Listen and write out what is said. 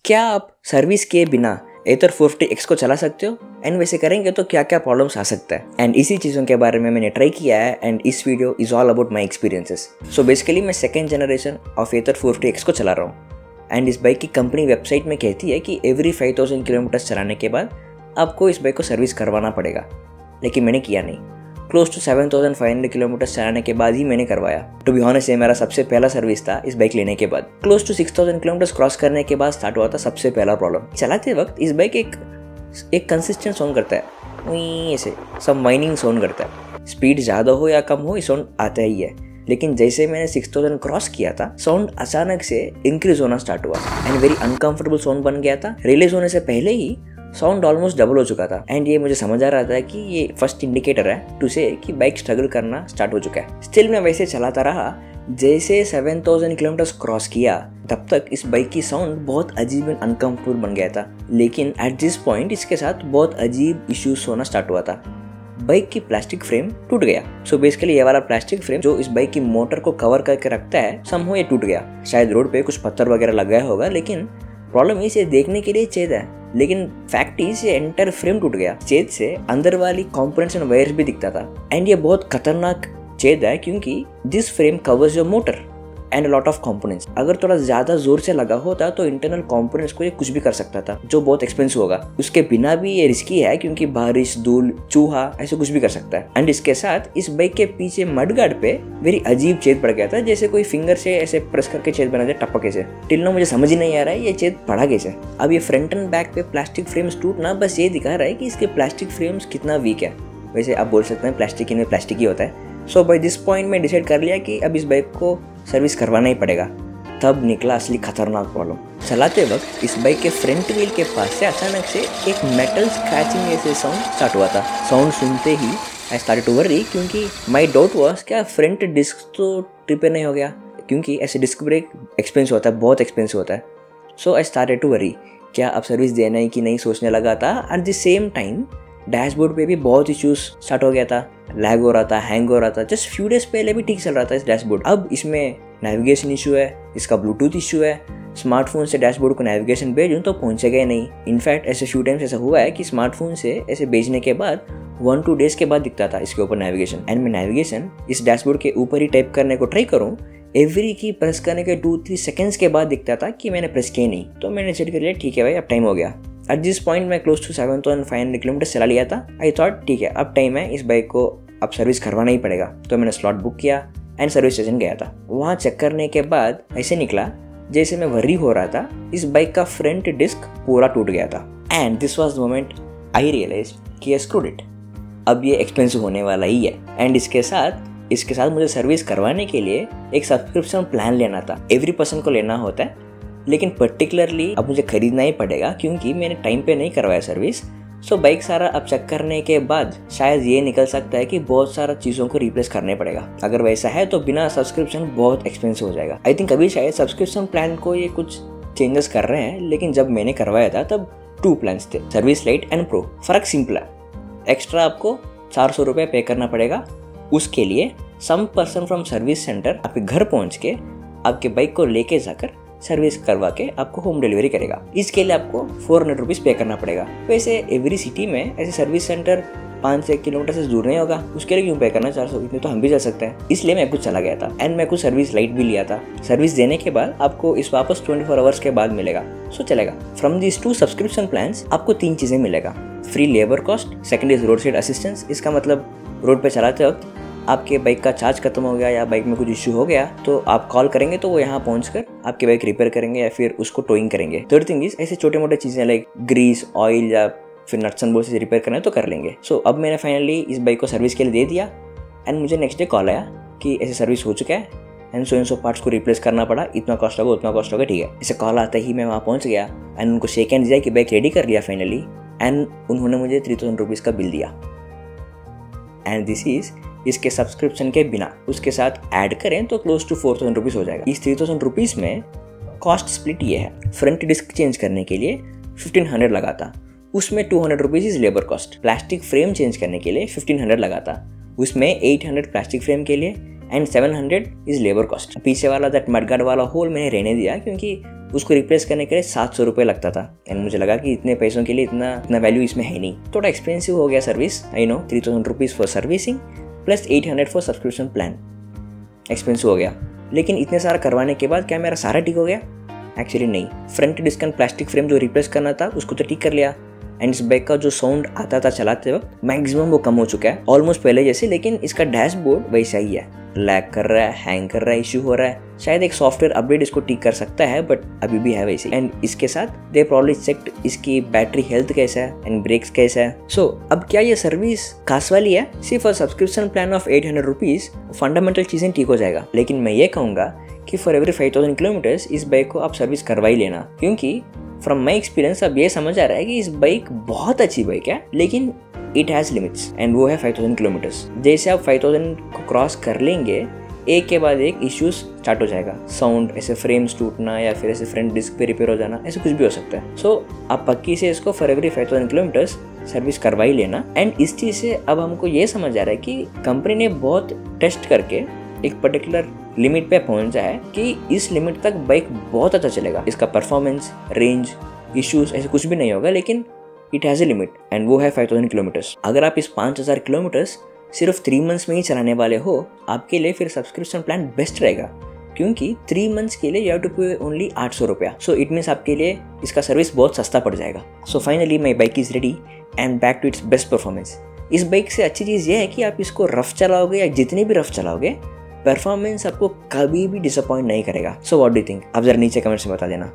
क्या आप सर्विस के बिना एथर 450X को चला सकते हो एंड वैसे करेंगे तो क्या क्या प्रॉब्लम्स आ सकता है एंड इसी चीज़ों के बारे में मैंने ट्राई किया है एंड इस video is all about my experiences. So basically मैं second generation of Ather 450X को चला रहा हूँ एंड इस बाइक की कंपनी वेबसाइट में कहती है कि एवरी 5000 किलोमीटर्स चलाने के बाद आपको इस बाइक को सर्विस करवाना पड़ेगा, लेकिन मैंने किया नहीं। क्लोज टू 7500 किलोमीटर चलाने के बाद ही मैंने करवाया। टू बी ऑनेस्ट ये मेरा सबसे पहला सर्विस था इस बाइक लेने के बाद। क्लोज टू 6000 किलोमीटर क्रॉस करने के बाद स्टार्ट हुआ था सबसे पहला प्रॉब्लम। चलाते वक्त इस बाइक एक कंसिस्टेंट साउंड करता है, ऐसे सब माइनिंग साउंड करता है। स्पीड ज़्यादा हो या कम हो ये साउंड आता ही है, लेकिन जैसे मैंने 6000 क्रॉस किया था साउंड अचानक से इंक्रीज होना स्टार्ट हुआ एंड वेरी अनकंफर्टेबल साउंड बन गया था। रिलीज होने से पहले ही साउंड ऑलमोस्ट डबल हो चुका था एंड ये मुझे समझ आ रहा था कि ये फर्स्ट इंडिकेटर है टू से कि बाइक स्ट्रगल करना स्टार्ट हो चुका है। स्टिल मैं वैसे चलाता रहा। जैसे 7000 किलोमीटर क्रॉस किया तब तक इस बाइक की साउंड बहुत अजीब एंड अनकंफर्टेबल बन गया था, लेकिन एट दिस पॉइंट इसके साथ बहुत अजीब इश्यूज होना स्टार्ट हुआ था। बाइक की प्लास्टिक फ्रेम टूट गया। सो बेसिकली ये वाला प्लास्टिक फ्रेम जो इस बाइक की मोटर को कवर करके रखता है समहो ये टूट गया। शायद रोड पे कुछ पत्थर वगैरह लग गया होगा, लेकिन प्रॉब्लम इसे देखने के लिए छेद है, लेकिन फैक्ट इज ये एंटायर फ्रेम टूट गया। छेद से अंदर वाली कंपोनेंट्स एंड वायर्स भी दिखता था एंड ये बहुत खतरनाक छेद है क्योंकि this frame covers your motor and lot of components. अगर थोड़ा ज्यादा जोर से लगा होता तो इंटरनल कंपोनेंट्स को ये कुछ भी कर सकता था, जो बहुत एक्सपेंसिव होगा। उसके बिना भी ये रिस्की है क्योंकि बारिश, धूल, चूहा ऐसे कुछ भी कर सकता है। एंड इसके साथ इस बाइक के पीछे मडगार्ड पे वेरी अजीब छेद पड़ गया था, जैसे कोई फिंगर से ऐसे प्रेस करके छेद बना दे टपके से। टिल नो मुझे समझ ही नहीं आ रहा है ये छेद पड़ा कैसे। अब ये फ्रंट एंड बैक पे प्लास्टिक फ्रेम्स टूटना बस ये दिखा रहा है कि इसके प्लास्टिक फ्रेम्स कितना वीक है। वैसे आप बोल सकते हैं प्लास्टिक इनमें प्लास्टिक ही होता है। सो बाय दिस पॉइंट मैं डिसाइड कर लिया कि अब इस बाइक को सर्विस करवाना ही पड़ेगा। तब निकला असली खतरनाक प्रॉब्लम। चलाते वक्त इस बाइक के फ्रंट व्हील के पास से अचानक से एक मेटल स्क्रैचिंग जैसे साउंड स्टार्ट हुआ था। साउंड सुनते ही आई स्टार्टेड टू वरी क्योंकि माय डाउट वाज क्या फ्रंट डिस्क तो रिपेयर नहीं हो गया, क्योंकि ऐसे डिस्क ब्रेक एक्सपेंसिव होता है, बहुत एक्सपेंसिव होता है। सो आई स्टार्टेड टू वरी क्या अब सर्विस देना है कि नहीं सोचने लगा था। At the same time dashboard पे भी बहुत इश्यूज स्टार्ट हो गया था, लैग हो रहा था, हैंग हो रहा था। जस्ट फ्यू डेज पहले भी ठीक चल रहा था इस डैशबोर्ड। अब इसमें नेविगेशन इशू है, इसका ब्लूटूथ इशू है। स्मार्टफोन से डैशबोर्ड को नेविगेशन भेजूं तो पहुंचेगा ही नहीं। इनफैक्ट ऐसे फ्यू टाइम्स ऐसा हुआ है कि स्मार्टफोन से ऐसे भेजने के बाद 1-2 डेज के बाद दिखता था इसके ऊपर नेविगेशन। एंड मैं नेविगेशन इस डैशबोर्ड के ऊपर ही टाइप करने को ट्राई करूँ, एवरी की प्रेस करने के 2-3 सेकेंड्स के बाद दिखता था कि मैंने प्रेस किया नहीं। तो मैंने डिसाइड कर लिया ठीक है भाई अब टाइम हो गया। एट दिस पॉइंट मैं क्लोज टू 7500 किलोमीटर चला लिया था। आई थॉट ठीक है अब टाइम है, इस बाइक को अब सर्विस करवाना ही पड़ेगा। तो मैंने स्लॉट बुक किया एंड सर्विस स्टेशन गया था। वहाँ चेक करने के बाद ऐसे निकला जैसे मैं वरी हो रहा था, इस बाइक का फ्रंट डिस्क पूरा टूट गया था। And this was the moment I realize कि आई स्क्रूड इट। अब ये एक्सपेंसिव होने वाला ही है एंड इसके साथ मुझे सर्विस करवाने के लिए एक सब्सक्रिप्शन प्लान लेना था। एवरी पर्सन को लेना होता है, लेकिन पर्टिकुलरली अब मुझे खरीदना ही पड़ेगा क्योंकि मैंने टाइम पे नहीं करवाया सर्विस। सो बाइक सारा अब चेक करने के बाद शायद ये निकल सकता है कि बहुत सारा चीज़ों को रिप्लेस करने पड़ेगा। अगर वैसा है तो बिना सब्सक्रिप्शन बहुत एक्सपेंसिव हो जाएगा। आई थिंक अभी शायद सब्सक्रिप्शन प्लान को ये कुछ चेंजेस कर रहे हैं, लेकिन जब मैंने करवाया था तब 2 प्लान्स थे, सर्विस लाइट एंड प्रो। फ़र्क सिंपल है, एक्स्ट्रा आपको 400 रुपये पे करना पड़ेगा। उसके लिए some person from service centre आपके घर पहुँच के आपके बाइक को लेके जाकर सर्विस करवा के आपको होम डिलीवरी करेगा। इसके लिए आपको 400 रुपीज़ पे करना पड़ेगा। वैसे एवरी सिटी में ऐसे सर्विस सेंटर 5 से 1 किलोमीटर से दूर नहीं होगा, उसके लिए क्यों पे करना 400? इतने तो हम भी जा सकते हैं। इसलिए मैं कुछ चला गया था एंड मैं कुछ सर्विस लाइट भी लिया था। सर्विस देने के बाद आपको इस वापस 24 आवर्स के बाद मिलेगा। सो चलेगा। फ्रॉम दिस 2 सब्सक्रिप्शन प्लान्स आपको 3 चीज़ें मिलेगा। Free labour cost, second is road side assistance. इसका मतलब रोड पे चलाते वक्त आपके बाइक का चार्ज खत्म हो गया या बाइक में कुछ इश्यू हो गया तो आप कॉल करेंगे तो वो यहाँ पहुँचकर आपके बाइक रिपेयर करेंगे या फिर उसको टोइंग करेंगे। थर्ड थिंग इज ऐसे छोटे मोटे चीज़ें लाइक ग्रीस, ऑयल या फिर नट्स एंड बोल्ट्स से रिपेयर करना है तो कर लेंगे। सो अब मैंने फाइनली इस बाइक को सर्विस के लिए दे दिया एंड मुझे नेक्स्ट डे कॉल आया कि ऐसे सर्विस हो चुका है एंड सो पार्ट्स को रिप्लेस करना पड़ा, इतना कॉस्ट होगा उतना कॉस्ट होगा, ठीक है। ऐसे कॉल आता ही मैं वहाँ पहुँच गया एंड उनको शेक हैंड दिया कि बाइक रेडी कर लिया फाइनली एंड उन्होंने मुझे 3000 रुपीज़ का बिल दिया। एंड दिस इज इसके सब्सक्रिप्शन के बिना, उसके साथ ऐड करें तो क्लोज टू 4000 रुपीज़ हो जाएगा। इस 3000 रुपीज़ में कॉस्ट स्प्लिट ये है, फ्रंट डिस्क चेंज करने के लिए 1500 लगा था, उसमें 200 rupees is labour cost. Plastic frame change करने के लिए 1500 लगा था, उसमें 800 प्लास्टिक फ्रेम के लिए, एंड 700 इज लेबर कॉस्ट। पीछे वाला दैट मडगार्ड वाला होल मैंने रहने दिया क्योंकि उसको रिप्लेस करने के लिए 700 रुपये लगता था एंड मुझे लगा कि इतने पैसों के लिए इतना वैल्यू इसमें है नहीं। थोड़ा एक्सपेंसिव हो गया service, I know 3000 rupees for servicing plus 800 for subscription plan, expensive हो गया। लेकिन इतने सारा करवाने के बाद क्या मेरा सारा ठीक हो गया? एक्चुअली नहीं। Front disc and plastic frame जो रिप्लेस करना था उसको तो ठीक कर लिया एंड इस बाइक का जो साउंड आता था चलाते वक्त मैक्सिमम वो कम हो चुका है, ऑलमोस्ट पहले जैसे। लेकिन इसका डैशबोर्ड वैसा ही है, लैग कर रहा है, हैंग कर रहा है, इश्यू हो रहा है। शायद एक सॉफ्टवेयर अपडेट इसको ठीक कर सकता है बट अभी भी है वैसे। एंड इसके साथ दे प्रॉब्ली चेक्ड इसकी बैटरी हेल्थ कैसा है एंड ब्रेक्स कैसा है। सो अब क्या ये सर्विस खास वाली है? सिर्फ subscription plan of 800 rupees fundamental चीज़ें ठीक हो जाएगा। लेकिन मैं ये कहूँगा कि फॉर एवरी 5000 किलोमीटर्स इस बाइक को आप सर्विस करवा ही लेना, क्योंकि फ्रॉम माई एक्सपीरियंस अब ये समझ आ रहा है कि इस बाइक बहुत अच्छी बाइक है लेकिन इट हैज़ लिमिट्स एंड वो है 5000 किलोमीटर्स। जैसे आप 5000 को क्रॉस कर लेंगे एक के बाद एक इश्यूज स्टार्ट हो जाएगा, साउंड, ऐसे फ्रेम्स टूटना या फिर ऐसे फ्रंट डिस्क पे रिपेयर हो जाना, ऐसे कुछ भी हो सकता है। सो आप पक्की से इसको फॉर एवरी 5000 किलोमीटर्स सर्विस करवा ही लेना। एंड इस चीज़ से अब हमको ये समझ आ रहा है कि कंपनी ने बहुत टेस्ट करके एक पर्टिकुलर लिमिट पे पहुंचा है कि इस लिमिट तक बाइक बहुत अच्छा चलेगा, इसका परफॉर्मेंस, रेंज, इश्यूज ऐसे कुछ भी नहीं होगा, लेकिन it has a limit and वो है 5000 किलोमीटर्स। अगर आप इस 5000 किलोमीटर्स सिर्फ 3 मंथ्स में ही चलाने वाले हो, आपके लिए फिर सब्सक्रिप्शन प्लान बेस्ट रहेगा, क्योंकि 3 मंथ्स के लिए यू हैव टू पे ओनली 800 रुपया। सो इट मीन्स आपके लिए इसका सर्विस बहुत सस्ता पड़ जाएगा। So finally my bike is ready and back to its best performance. इस बाइक से अच्छी चीज़ ये है कि आप इसको रफ चलाओगे या जितनी भी रफ चलाओगे, परफॉर्मेंस आपको कभी भी डिसअपॉइंट नहीं करेगा। So what do you think? आप जरा नीचे कमेंट्स में बता देना।